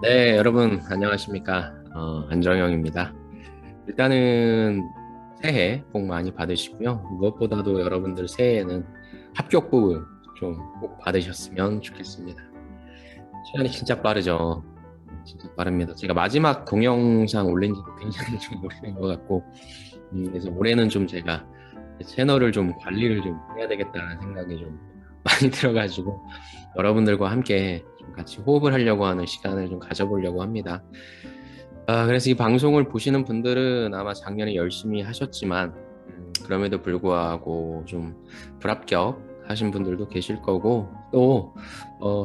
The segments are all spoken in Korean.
네, 여러분 안녕하십니까? 안정영입니다. 일단은 새해 복 많이 받으시고요. 무엇보다도 여러분들 새해에는 합격복을 좀 꼭 받으셨으면 좋겠습니다. 시간이 진짜 빠르죠. 진짜 빠릅니다. 제가 마지막 동영상 올린 지도 굉장히 좀 오래된 것 같고, 그래서 올해는 좀 제가 채널을 좀 관리를 좀 해야 되겠다는 생각이 좀 많이 들어가지고, 여러분들과 함께 좀 같이 호흡을 하려고 하는 시간을 좀 가져보려고 합니다. 그래서 이 방송을 보시는 분들은 아마 작년에 열심히 하셨지만, 그럼에도 불구하고 좀 불합격 하신 분들도 계실 거고, 또,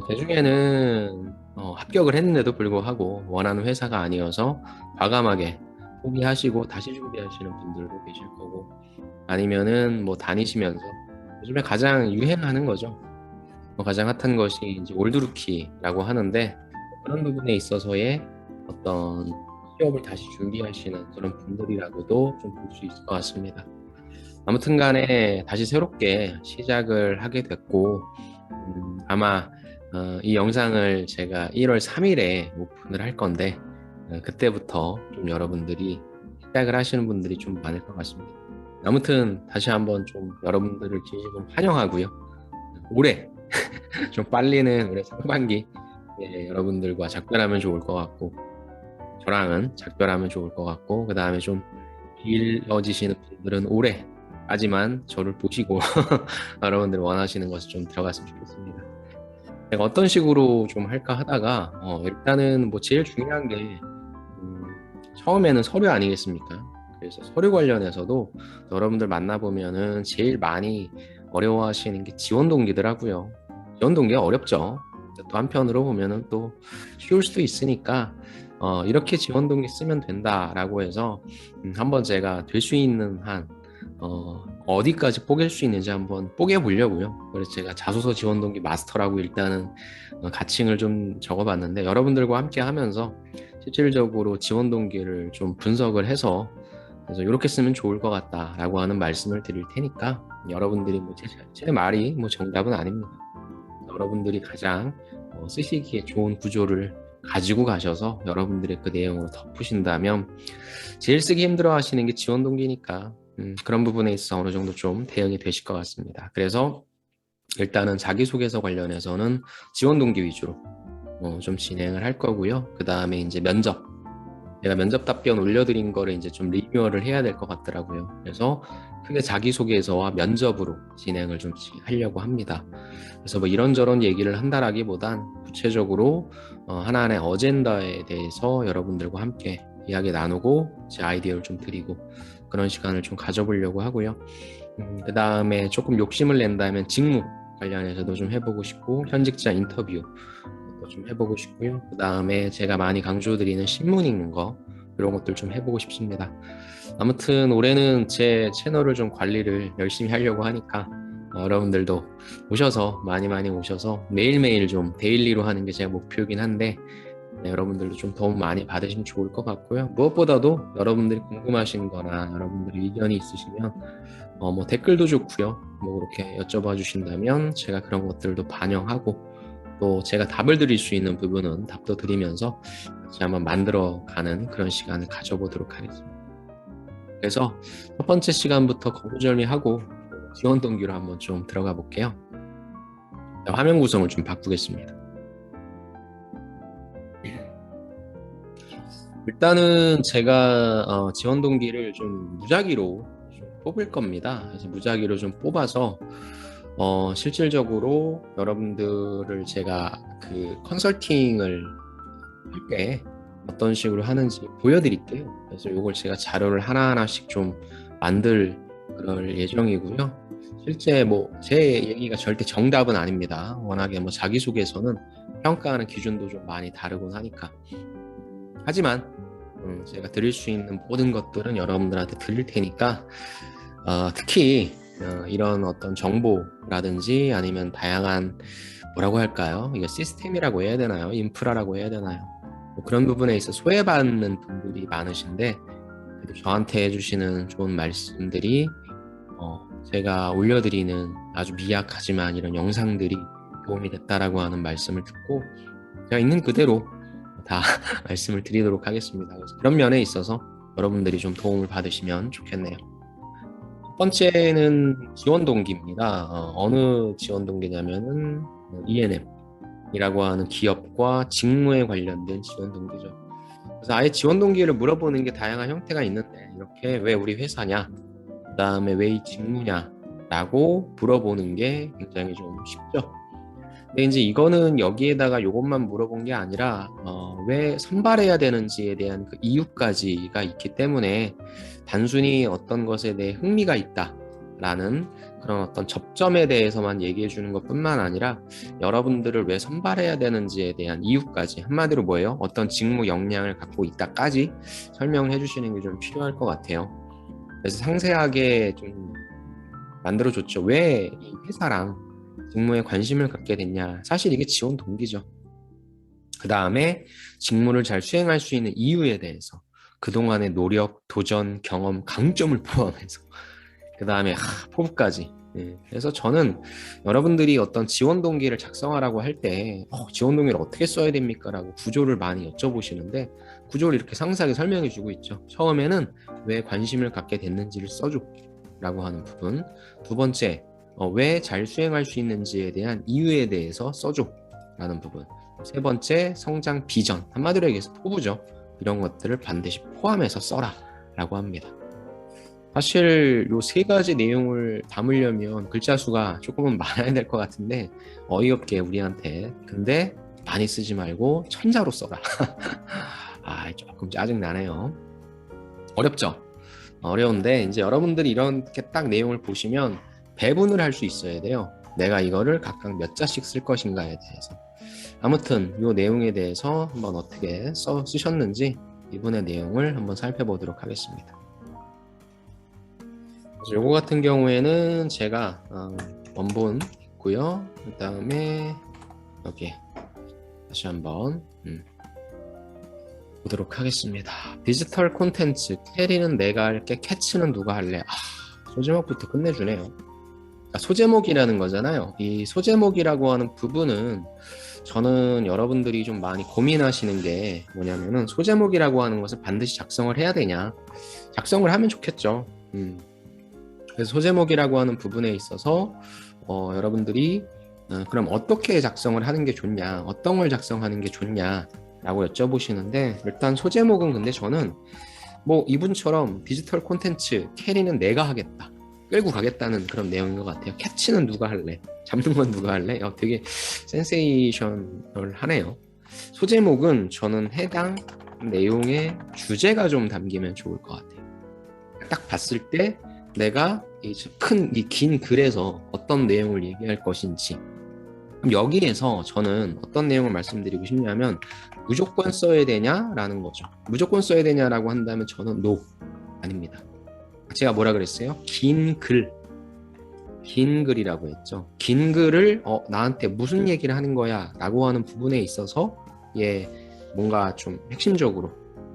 대중에는 합격을 했는데도 불구하고 원하는 회사가 아니어서 과감하게 포기하시고 다시 준비하시는 분들도 계실 거고, 아니면은 뭐 다니시면서 요즘에 가장 유행하는 거죠. 가장 핫한 것이 이제 올드루키라고 하는데 그런 부분에 있어서의 어떤 취업을 다시 준비하시는 그런 분들이라고도 좀 볼 수 있을 것 같습니다. 아무튼 간에 다시 새롭게 시작을 하게 됐고 아마 이 영상을 제가 1월 3일에 오픈을 할 건데 그때부터 좀 여러분들이 시작을 하시는 분들이 좀 많을 것 같습니다. 아무튼 다시 한번 좀 여러분들을 진심으로 환영하고요. 올해 좀 빨리는 올해 상반기 여러분들과 작별하면 좋을 것 같고 저랑은 작별하면 좋을 것 같고 그 다음에 좀 길어지시는 분들은 올해까지만 저를 보시고 여러분들 원하시는 것을 좀 들어갔으면 좋겠습니다. 내가 어떤 식으로 좀 할까 하다가 일단은 뭐 제일 중요한 게 처음에는 서류 아니겠습니까? 그래서 서류 관련해서도 여러분들 만나보면은 제일 많이 어려워하시는 게 지원 동기더라고요. 지원 동기가 어렵죠. 또 한편으로 보면은 또 쉬울 수도 있으니까 이렇게 지원 동기 쓰면 된다라고 해서 한번 제가 될 수 있는 한 어디까지 뽀갤 수 있는지 한번 뽀개 보려고요. 그래서 제가 자소서 지원 동기 마스터라고 일단은 가칭을 좀 적어봤는데 여러분들과 함께 하면서 실질적으로 지원 동기를 좀 분석을 해서 그래서 이렇게 쓰면 좋을 것 같다라고 하는 말씀을 드릴 테니까 여러분들이 뭐 제 말이 뭐 정답은 아닙니다. 여러분들이 가장 쓰시기에 좋은 구조를 가지고 가셔서 여러분들의 그 내용으로 덮으신다면 제일 쓰기 힘들어 하시는 게 지원 동기니까 그런 부분에 있어 어느 정도 좀 대응이 되실 것 같습니다. 그래서 일단은 자기소개서 관련해서는 지원 동기 위주로 좀 진행을 할 거고요. 그 다음에 이제 면접. 제가 면접 답변 올려드린 거를 이제 좀 리뉴얼을 해야 될 것 같더라고요. 그래서 크게 자기소개서와 면접으로 진행을 좀 하려고 합니다. 그래서 뭐 이런저런 얘기를 한다라기보단 구체적으로 하나하나의 어젠다에 대해서 여러분들과 함께 이야기 나누고 제 아이디어를 좀 드리고 그런 시간을 좀 가져보려고 하고요. 그 다음에 조금 욕심을 낸다면 직무 관련해서도 좀 해보고 싶고 현직자 인터뷰 좀 해보고 싶고요. 그 다음에 제가 많이 강조드리는 신문 읽는 거 이런 것들 좀 해보고 싶습니다. 아무튼 올해는 제 채널을 좀 관리를 열심히 하려고 하니까 여러분들도 오셔서 많이 많이 오셔서 매일매일 좀 데일리로 하는 게 제 목표이긴 한데 여러분들도 좀 도움 많이 받으시면 좋을 것 같고요. 무엇보다도 여러분들이 궁금하신 거나 여러분들이 의견이 있으시면 뭐 댓글도 좋고요. 뭐 그렇게 여쭤봐 주신다면 제가 그런 것들도 반영하고 또 제가 답을 드릴 수 있는 부분은 답도 드리면서 같이 한번 만들어가는 그런 시간을 가져보도록 하겠습니다. 그래서 첫 번째 시간부터 거두절미하고 지원 동기로 한번 좀 들어가 볼게요. 화면 구성을 좀 바꾸겠습니다. 일단은 제가 지원 동기를 좀 무작위로 좀 뽑을 겁니다. 그래서 무작위로 좀 뽑아서 실질적으로 여러분들을 제가 그 컨설팅을 할 때 어떤 식으로 하는지 보여드릴게요. 그래서 이걸 제가 자료를 하나하나씩 좀 만들 그럴 예정이고요. 실제 뭐 제 얘기가 절대 정답은 아닙니다. 워낙에 뭐 자기소개서는 평가하는 기준도 좀 많이 다르곤 하니까. 하지만 제가 드릴 수 있는 모든 것들은 여러분들한테 드릴 테니까 특히 이런 어떤 정보라든지 아니면 다양한 뭐라고 할까요? 이거 시스템이라고 해야 되나요? 인프라라고 해야 되나요? 뭐 그런 부분에 있어 소외받는 분들이 많으신데 그래도 저한테 해주시는 좋은 말씀들이 제가 올려드리는 아주 미약하지만 이런 영상들이 도움이 됐다라고 하는 말씀을 듣고 제가 있는 그대로 다 말씀을 드리도록 하겠습니다. 그래서 그런 면에 있어서 여러분들이 좀 도움을 받으시면 좋겠네요. 첫 번째는 지원 동기입니다. 어느 지원 동기냐면은 E&M이라고 하는 기업과 직무에 관련된 지원 동기죠. 그래서 아예 지원 동기를 물어보는 게 다양한 형태가 있는데 이렇게 왜 우리 회사냐, 그다음에 왜 이 직무냐라고 물어보는 게 굉장히 좀 쉽죠. 근데 이제 이거는 여기에다가 이것만 물어본 게 아니라 왜 선발해야 되는지에 대한 그 이유까지가 있기 때문에 단순히 어떤 것에 대해 흥미가 있다라는 그런 어떤 접점에 대해서만 얘기해 주는 것뿐만 아니라 여러분들을 왜 선발해야 되는지에 대한 이유까지, 한마디로 뭐예요? 어떤 직무 역량을 갖고 있다까지 설명해 주시는 게 좀 필요할 것 같아요. 그래서 상세하게 좀 만들어줬죠. 왜 이 회사랑 직무에 관심을 갖게 됐냐. 사실 이게 지원 동기죠. 그 다음에 직무를 잘 수행할 수 있는 이유에 대해서 그동안의 노력, 도전, 경험, 강점을 포함해서 그 다음에 포부까지. 그래서 저는 여러분들이 어떤 지원 동기를 작성하라고 할 때 지원 동기를 어떻게 써야 됩니까? 라고 구조를 많이 여쭤보시는데 구조를 이렇게 상세하게 설명해 주고 있죠. 처음에는 왜 관심을 갖게 됐는지를 써줘 라고 하는 부분. 두 번째, 왜 잘 수행할 수 있는지에 대한 이유에 대해서 써줘 라는 부분. 세 번째, 성장 비전. 한마디로 얘기해서 포부죠. 이런 것들을 반드시 포함해서 써라 라고 합니다. 사실 요 세 가지 내용을 담으려면 글자 수가 조금은 많아야 될 것 같은데 어이없게 우리한테 근데 많이 쓰지 말고 천자로 써라. 조금 짜증나네요. 어렵죠? 어려운데 이제 여러분들이 이렇게 딱 내용을 보시면 배분을 할 수 있어야 돼요. 내가 이거를 각각 몇 자씩 쓸 것인가에 대해서. 아무튼 이 내용에 대해서 한번 어떻게 쓰셨는지 이분의 내용을 한번 살펴보도록 하겠습니다. 요거 같은 경우에는 제가 원본 있고요. 그 다음에 여기 다시 한번 보도록 하겠습니다. 디지털 콘텐츠 캐리는 내가 할게, 캐치는 누가 할래? 소제목부터 끝내주네요. 소제목이라는 거잖아요. 이 소제목이라고 하는 부분은 저는 여러분들이 좀 많이 고민하시는 게 뭐냐면은 소제목이라고 하는 것을 반드시 작성을 해야 되냐. 작성을 하면 좋겠죠. 그래서 소제목이라고 하는 부분에 있어서 여러분들이 그럼 어떻게 작성을 하는 게 좋냐, 어떤 걸 작성하는 게 좋냐 라고 여쭤보시는데 일단 소제목은 근데 저는 뭐 이분처럼 디지털 콘텐츠 캐리는 내가 하겠다, 끌고 가겠다는 그런 내용인 것 같아요. 캐치는 누가 할래? 잡는 건 누가 할래? 되게 센세이션을 하네요. 소제목은 저는 해당 내용의 주제가 좀 담기면 좋을 것 같아요. 딱 봤을 때 내가 이 긴 글에서 어떤 내용을 얘기할 것인지. 그럼 여기에서 저는 어떤 내용을 말씀드리고 싶냐면 무조건 써야 되냐라는 거죠. 무조건 써야 되냐라고 한다면 저는 no, 아닙니다. 제가 뭐라 그랬어요? 긴 글이라고 했죠. 긴 글을 나한테 무슨 얘기를 하는 거야 라고 하는 부분에 있어서 뭔가 좀 핵심적으로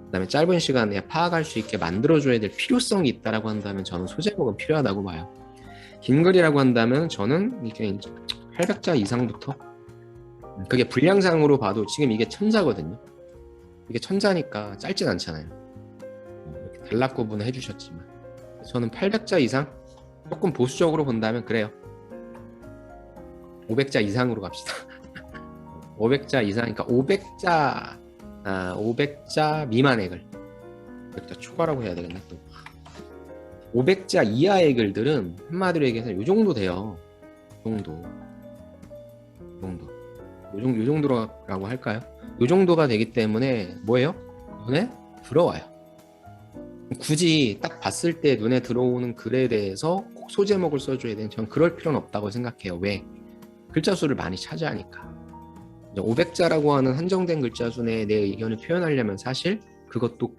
그다음에 짧은 시간에 파악할 수 있게 만들어줘야 될 필요성이 있다라고 한다면 저는 소제목은 필요하다고 봐요. 긴 글이라고 한다면 저는 이게 800자 이상부터 그게 분량상으로 봐도 지금 이게 천자거든요. 이게 천자니까 짧진 않잖아요. 이렇게 단락 구분을 해주셨지만 저는 800자 이상 조금 보수적으로 본다면 그래요. 500자 이상으로 갑시다. 500자 이상, 그러니까 500자 미만의 글. 500자 초과라고 해야 되겠네 또. 500자 이하의 글들은 한마디로 얘기해서 요 정도 돼요. 요 정도라고 할까요? 요 정도가 되기 때문에 뭐예요? 눈에 들어와요. 굳이 딱 봤을 때 눈에 들어오는 글에 대해서 꼭 소제목을 써줘야 되는, 전 그럴 필요는 없다고 생각해요. 왜? 글자 수를 많이 차지하니까. 500자라고 하는 한정된 글자 수 내에 내 의견을 표현하려면 사실 그것도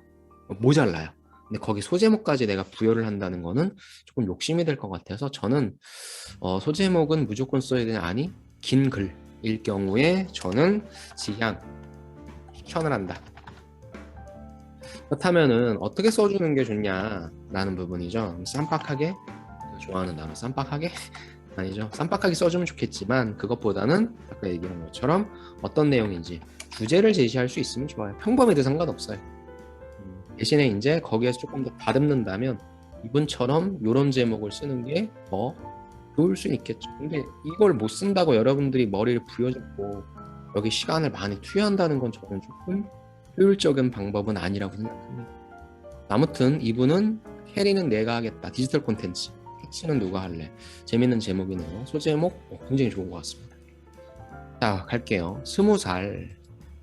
모자라요. 근데 거기 소제목까지 내가 부여를 한다는 거는 조금 욕심이 될 것 같아서 저는 소제목은 무조건 써야 되는, 아니 긴 글일 경우에 저는 지향 추천을 한다. 그렇다면은 어떻게 써주는 게 좋냐라는 부분이죠. 쌈박하게, 좋아하는 단어 쌈박하게 아니죠. 쌈박하게 써주면 좋겠지만 그것보다는 아까 얘기한 것처럼 어떤 내용인지 주제를 제시할 수 있으면 좋아요. 평범해도 상관없어요. 대신에 이제 거기에서 조금 더 다듬는다면 이분처럼 이런 제목을 쓰는 게 더 좋을 수는 있겠죠. 근데 이걸 못 쓴다고 여러분들이 머리를 부여잡고 여기 시간을 많이 투여한다는 건 저는 조금 효율적인 방법은 아니라고 생각합니다. 아무튼 이분은 캐리는 내가 하겠다. 디지털 콘텐츠. 캐치는 누가 할래? 재밌는 제목이네요. 소제목 굉장히 좋은 것 같습니다. 자, 갈게요. 20살.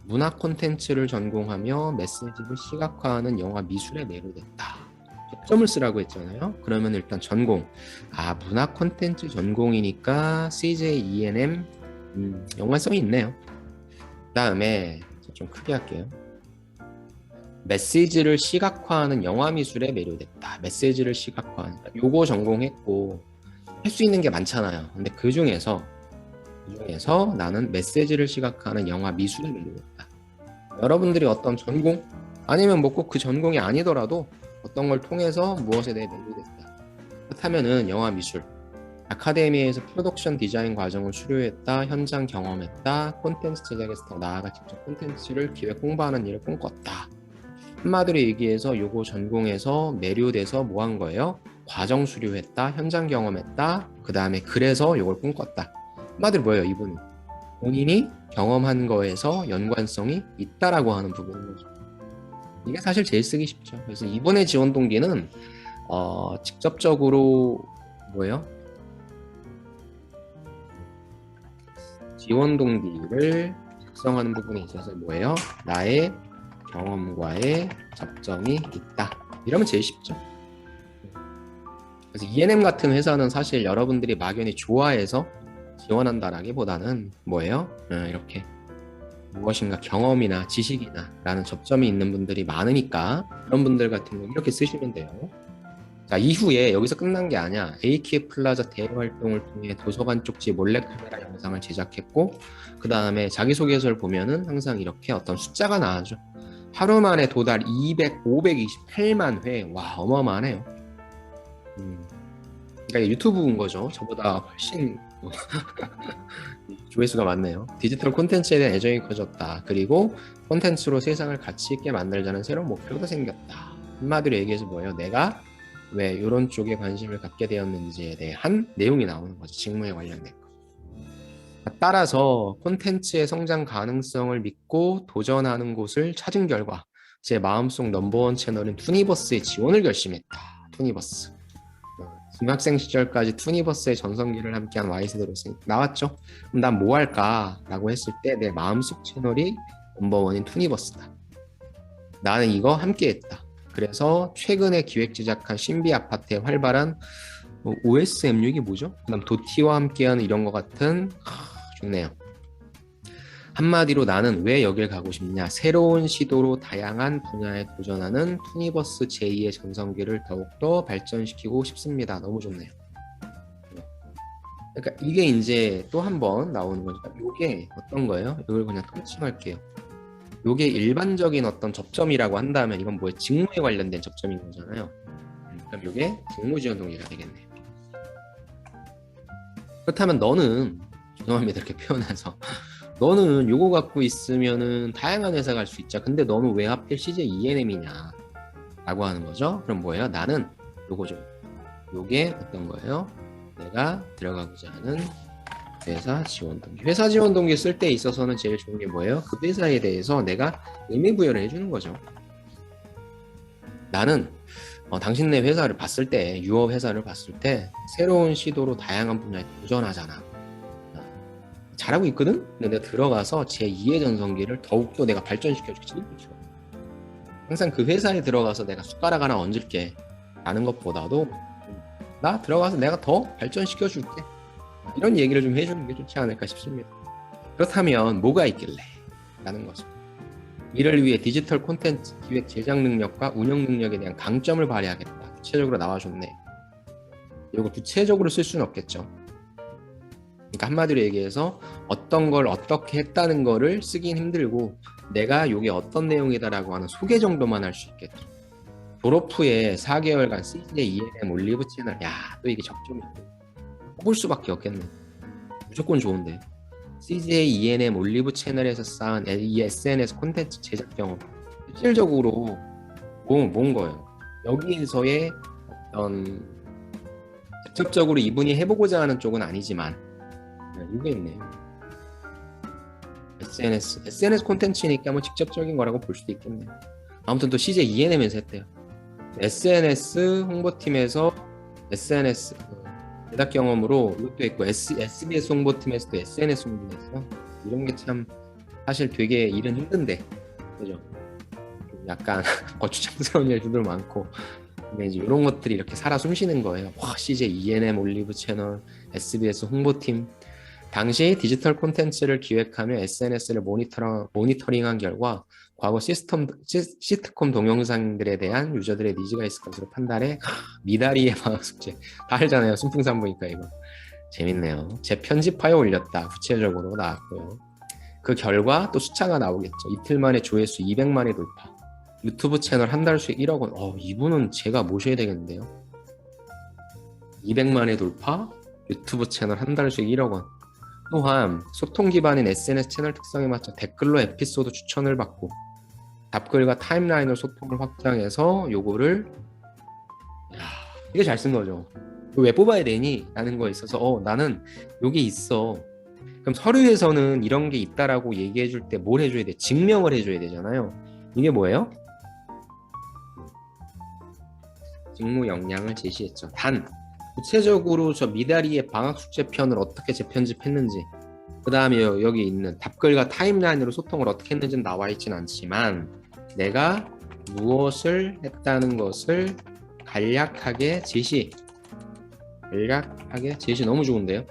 문화 콘텐츠를 전공하며 메시지를 시각화하는 영화 미술에 매료됐다. 접점을 쓰라고 했잖아요. 그러면 일단 전공. 문화 콘텐츠 전공이니까 CJ ENM 연관성이 있네요. 그 다음에 좀 크게 할게요. 메시지를 시각화하는 영화 미술에 매료됐다. 메시지를 시각화하는. 요거 전공했고 할 수 있는 게 많잖아요. 근데 그 중에서 나는 메시지를 시각화하는 영화 미술에 매료됐다. 여러분들이 어떤 전공 아니면 뭐 꼭 그 전공이 아니더라도 어떤 걸 통해서 무엇에 대해 매료됐다. 그렇다면은 영화 미술 아카데미에서 프로덕션 디자인 과정을 수료했다. 현장 경험했다. 콘텐츠 제작에서 더 나아가 직접 콘텐츠를 기획 홍보하는 일을 꿈꿨다. 한마디로 얘기해서 요거 전공에서 매료돼서 뭐 한 거예요? 과정 수료했다. 현장 경험했다. 그 다음에 그래서 요걸 꿈꿨다. 한마디로 뭐예요? 이분은 본인이 경험한 거에서 연관성이 있다라고 하는 부분인 거죠. 이게 사실 제일 쓰기 쉽죠. 그래서 이번의 지원 동기는 직접적으로 뭐예요? 지원 동기를 작성하는 부분에 있어서 뭐예요? 나의 경험과의 접점이 있다. 이러면 제일 쉽죠. 그래서 ENM 같은 회사는 사실 여러분들이 막연히 좋아해서 지원한다라기보다는 뭐예요? 이렇게 무엇인가 경험이나 지식이나 라는 접점이 있는 분들이 많으니까 그런 분들 같은 경우 이렇게 쓰시면 돼요. 자, 이후에 여기서 끝난 게 아니야. AK 플라자 대회 활동을 통해 도서관 쪽지 몰래카메라 영상을 제작했고 그 다음에 자기소개서를 보면은 항상 이렇게 어떤 숫자가 나와죠. 하루 만에 도달 528만 회. 와, 어마어마하네요. 그러니까 유튜브인 거죠. 저보다 훨씬 조회수가 많네요. 디지털 콘텐츠에 대한 애정이 커졌다. 그리고 콘텐츠로 세상을 가치 있게 만들자는 새로운 목표도 생겼다. 한마디로 얘기해서 뭐예요? 내가 왜 이런 쪽에 관심을 갖게 되었는지에 대한 내용이 나오는 거죠. 직무에 관련된 거. 따라서 콘텐츠의 성장 가능성을 믿고 도전하는 곳을 찾은 결과 제 마음속 넘버원 채널인 투니버스의 지원을 결심했다. 투니버스. 중학생 시절까지 투니버스의 전성기를 함께한 Y세대로서 나왔죠. 그럼 난 뭐 할까? 라고 했을 때 내 마음속 채널이 넘버원인 투니버스다. 나는 이거 함께했다. 그래서 최근에 기획 제작한 신비 아파트의 활발한 OSM6이 뭐죠? 그다음 도티와 함께하는 이런 것 같은 좋네요. 한마디로 나는 왜 여길 가고 싶냐? 새로운 시도로 다양한 분야에 도전하는 투니버스 제2의 전성기를 더욱더 발전시키고 싶습니다. 너무 좋네요. 그러니까 이게 이제 또 한 번 나오는 거죠. 이게 어떤 거예요? 이걸 그냥 통칭할게요. 이게 일반적인 어떤 접점이라고 한다면 이건 뭐예요? 직무에 관련된 접점인 거잖아요. 그럼 이게 직무 지원 동기가 되겠네요. 그렇다면 너는 죄송합니다 이렇게 표현해서 너는 요거 갖고 있으면은 다양한 회사 갈 수 있죠. 근데 너는 왜 하필 CJ ENM이냐 라고 하는 거죠. 그럼 뭐예요? 나는 요거죠. 요게 어떤 거예요? 내가 들어가고자 하는 회사 지원 동기. 회사 지원 동기 쓸 때 있어서는 제일 좋은 게 뭐예요? 그 회사에 대해서 내가 의미 부여를 해주는 거죠. 나는 당신네 회사를 봤을 때, 유업 회사를 봤을 때 새로운 시도로 다양한 분야에 도전하잖아. 잘하고 있거든? 근데 내가 들어가서 제2의 전성기를 더욱더 내가 발전시켜주지. 항상 그 회사에 들어가서 내가 숟가락 하나 얹을게 라는 것보다도 나 들어가서 내가 더 발전시켜줄게. 이런 얘기를 좀 해주는 게 좋지 않을까 싶습니다. 그렇다면 뭐가 있길래? 라는 거죠. 이를 위해 디지털 콘텐츠 기획 제작 능력과 운영 능력에 대한 강점을 발휘하겠다. 구체적으로 나와줬네. 이거 구체적으로 쓸 수는 없겠죠. 그러니까 한마디로 얘기해서 어떤 걸 어떻게 했다는 거를 쓰긴 힘들고 내가 이게 어떤 내용이다라고 하는 소개 정도만 할 수 있겠죠. 졸업 후에 4개월간 CJ ENM 올리브 채널. 야, 또 이게 접점이 볼 수밖에 없겠네. 무조건 좋은데. CJ ENM 올리브 채널에서 쌓은 이 SNS 콘텐츠 제작 경험 실질적으로 뭔 거예요. 여기에서의 어떤 직접적으로 이분이 해보고자 하는 쪽은 아니지만 이게 있네요. SNS 콘텐츠니까 뭐 직접적인 거라고 볼 수도 있겠네요. 아무튼 또 CJ ENM에서 했대요. SNS 홍보팀에서 SNS 제작 경험으로 이것도 있고 SBS 홍보팀에서도 SNS 홍보했어요. 이런 게 참 사실 되게 일은 힘든데 그죠? 약간 거추장스러운 일들도 많고 근데 이제 이런 것들이 이렇게 살아 숨쉬는 거예요. 와, CJ ENM 올리브 채널, SBS 홍보팀 당시 디지털 콘텐츠를 기획하며 SNS를 모니터링한 결과 과거 시트콤 동영상들에 대한 유저들의 니즈가 있을 것으로 판단해 미다리의 방학 숙제 다 알잖아요. 순풍산부니까 이거 재밌네요. 재편집하여 올렸다. 구체적으로 나왔고요. 그 결과 또 숫자가 나오겠죠. 이틀 만에 조회수 200만이 돌파. 유튜브 채널 한 달 수익 1억 원. 이분은 제가 모셔야 되겠는데요. 200만의 돌파, 유튜브 채널 한 달 수익 1억 원. 또한 소통 기반인 SNS 채널 특성에 맞춰 댓글로 에피소드 추천을 받고 답글과 타임라인으로 소통을 확장해서 요거를 이게 잘 쓴 거죠. 왜 뽑아야 되니? 라는 거에 있어서 나는 요게 있어. 그럼 서류에서는 이런 게 있다라고 얘기해 줄 때 뭘 해줘야 돼? 증명을 해줘야 되잖아요. 이게 뭐예요? 직무 역량을 제시했죠. 단 구체적으로 저 미다리의 방학 숙제 편을 어떻게 재편집했는지 그 다음에 여기 있는 답글과 타임라인으로 소통을 어떻게 했는지는 나와 있진 않지만 내가 무엇을 했다는 것을 간략하게 제시 너무 좋은데요.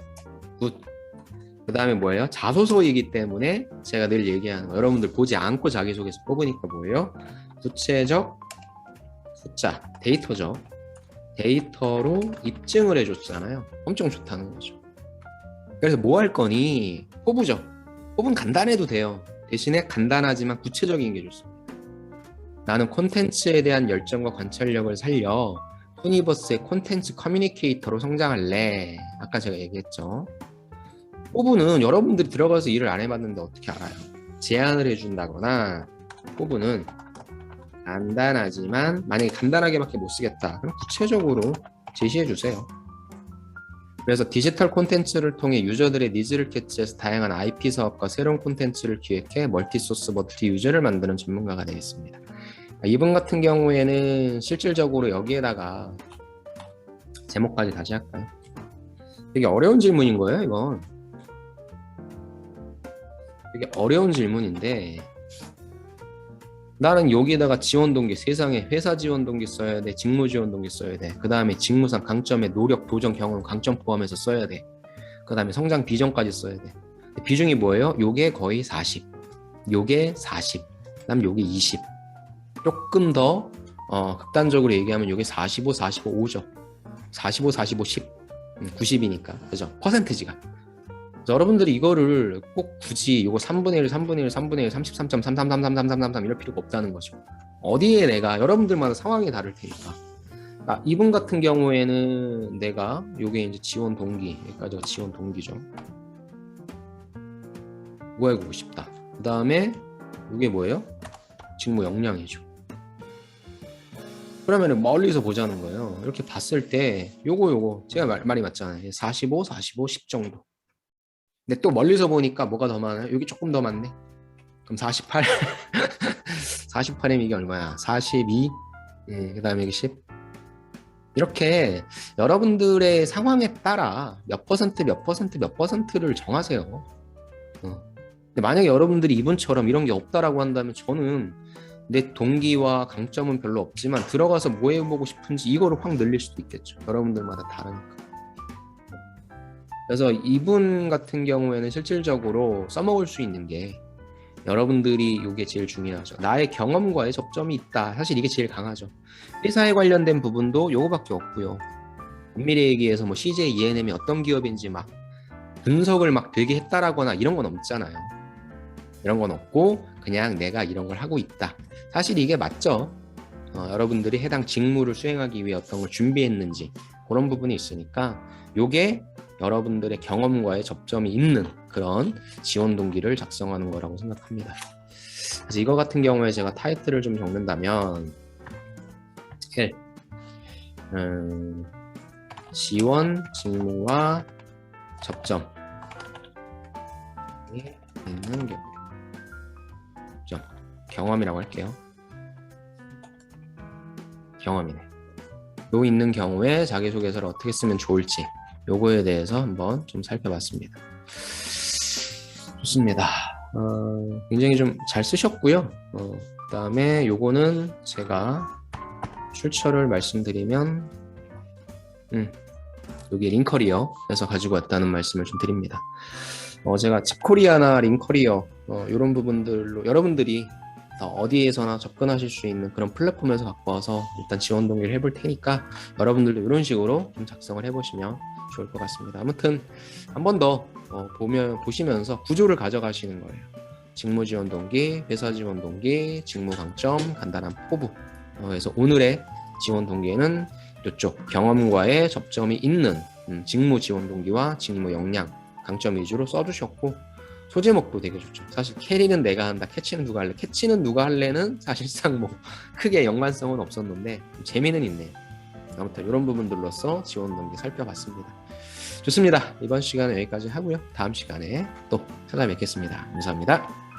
굿. 그 다음에 뭐예요? 자소서이기 때문에 제가 늘 얘기하는 거 여러분들 보지 않고 자기소개서 뽑으니까 뭐예요? 구체적 숫자, 데이터죠. 데이터로 입증을 해줬잖아요. 엄청 좋다는 거죠. 그래서 뭐 할 거니? 포부죠. 포부는 간단해도 돼요. 대신에 간단하지만 구체적인 게 좋습니다. 나는 콘텐츠에 대한 열정과 관찰력을 살려 투니버스의 콘텐츠 커뮤니케이터로 성장할래. 아까 제가 얘기했죠. 포부는 여러분들이 들어가서 일을 안 해봤는데 어떻게 알아요? 제안을 해준다거나 포부는 간단하지만 만약에 간단하게밖에 못 쓰겠다 그럼 구체적으로 제시해 주세요. 그래서 디지털 콘텐츠를 통해 유저들의 니즈를 캐치해서 다양한 IP 사업과 새로운 콘텐츠를 기획해 멀티소스 멀티 유저를 만드는 전문가가 되겠습니다. 이분 같은 경우에는 실질적으로 여기에다가 제목까지 다시 할까요? 되게 어려운 질문인 거예요. 이건 되게 어려운 질문인데 나는 여기에다가 지원 동기 세상에 회사 지원 동기 써야 돼, 직무 지원 동기 써야 돼. 그 다음에 직무상 강점에 노력, 도전, 경험, 강점 포함해서 써야 돼. 그 다음에 성장 비전까지 써야 돼. 비중이 뭐예요? 요게 거의 40, 요게 40, 그다음 요게 20. 조금 더 극단적으로 얘기하면 요게 45, 45, 5죠. 45, 45, 10, 90이니까 그죠? 퍼센티지가. 여러분들이 이거를 꼭 굳이 이거 3분의 1, 3분의 1, 3분의 1, 33.33333333 이럴 필요가 없다는 거죠. 어디에 내가 여러분들마다 상황이 다를 테니까. 이분 같은 경우에는 내가 요게 이제 지원 동기, 여기까지가 지원 동기죠. 뭐 해보고 싶다. 그 다음에 이게 뭐예요? 직무 역량이죠. 그러면은 멀리서 보자는 거예요. 이렇게 봤을 때 요거 제가 말이 맞잖아요. 45, 45, 10 정도. 근데 또 멀리서 보니까 뭐가 더 많아요? 여기 조금 더 많네. 그럼 48 48이면 이게 얼마야? 42 그 다음에 여기 10 이렇게 여러분들의 상황에 따라 몇 퍼센트를 정하세요. 근데 만약에 여러분들이 이분처럼 이런 게 없다라고 한다면 저는 내 동기와 강점은 별로 없지만 들어가서 뭐 해보고 싶은지 이거를 확 늘릴 수도 있겠죠. 여러분들마다 다르니까. 그래서 이분 같은 경우에는 실질적으로 써먹을 수 있는 게 여러분들이 이게 제일 중요하죠. 나의 경험과의 접점이 있다. 사실 이게 제일 강하죠. 회사에 관련된 부분도 요거밖에 없고요. 엄밀히 얘기해서 뭐 CJ ENM이 어떤 기업인지 막 분석을 막 되게 했다라거나 이런 건 없잖아요. 이런 건 없고 그냥 내가 이런 걸 하고 있다. 사실 이게 맞죠. 여러분들이 해당 직무를 수행하기 위해 어떤 걸 준비했는지 그런 부분이 있으니까 요게 여러분들의 경험과의 접점이 있는 그런 지원 동기를 작성하는 거라고 생각합니다. 그래서 이거 같은 경우에 제가 타이틀을 좀 적는다면 1. 지원 직무와 접점이 있는 경우. 경험이라고 할게요. 경험이네. 요 있는 경우에 자기소개서를 어떻게 쓰면 좋을지 요거에 대해서 한번 좀 살펴봤습니다. 좋습니다. 굉장히 좀 잘 쓰셨고요. 그다음에 요거는 제가 출처를 말씀드리면 여기 링커리어에서 가지고 왔다는 말씀을 좀 드립니다. 제가 집코리아나 링커리어 이런 부분들로 여러분들이 어디에서나 접근하실 수 있는 그런 플랫폼에서 갖고 와서 일단 지원 동기를 해볼 테니까 여러분들도 이런 식으로 좀 작성을 해보시면 좋을 것 같습니다. 아무튼 한 번 더 보시면서 구조를 가져가시는 거예요. 직무 지원 동기, 회사 지원 동기, 직무 강점, 간단한 포부. 그래서 오늘의 지원 동기에는 이쪽 경험과의 접점이 있는 직무 지원 동기와 직무 역량, 강점 위주로 써주셨고 소제목도 되게 좋죠. 사실 캐리는 내가 한다, 캐치는 누가 할래. 캐치는 누가 할래는 사실상 뭐 크게 연관성은 없었는데 재미는 있네요. 아무튼 이런 부분들로서 지원 동기 살펴봤습니다. 좋습니다. 이번 시간은 여기까지 하고요. 다음 시간에 또 찾아뵙겠습니다. 감사합니다.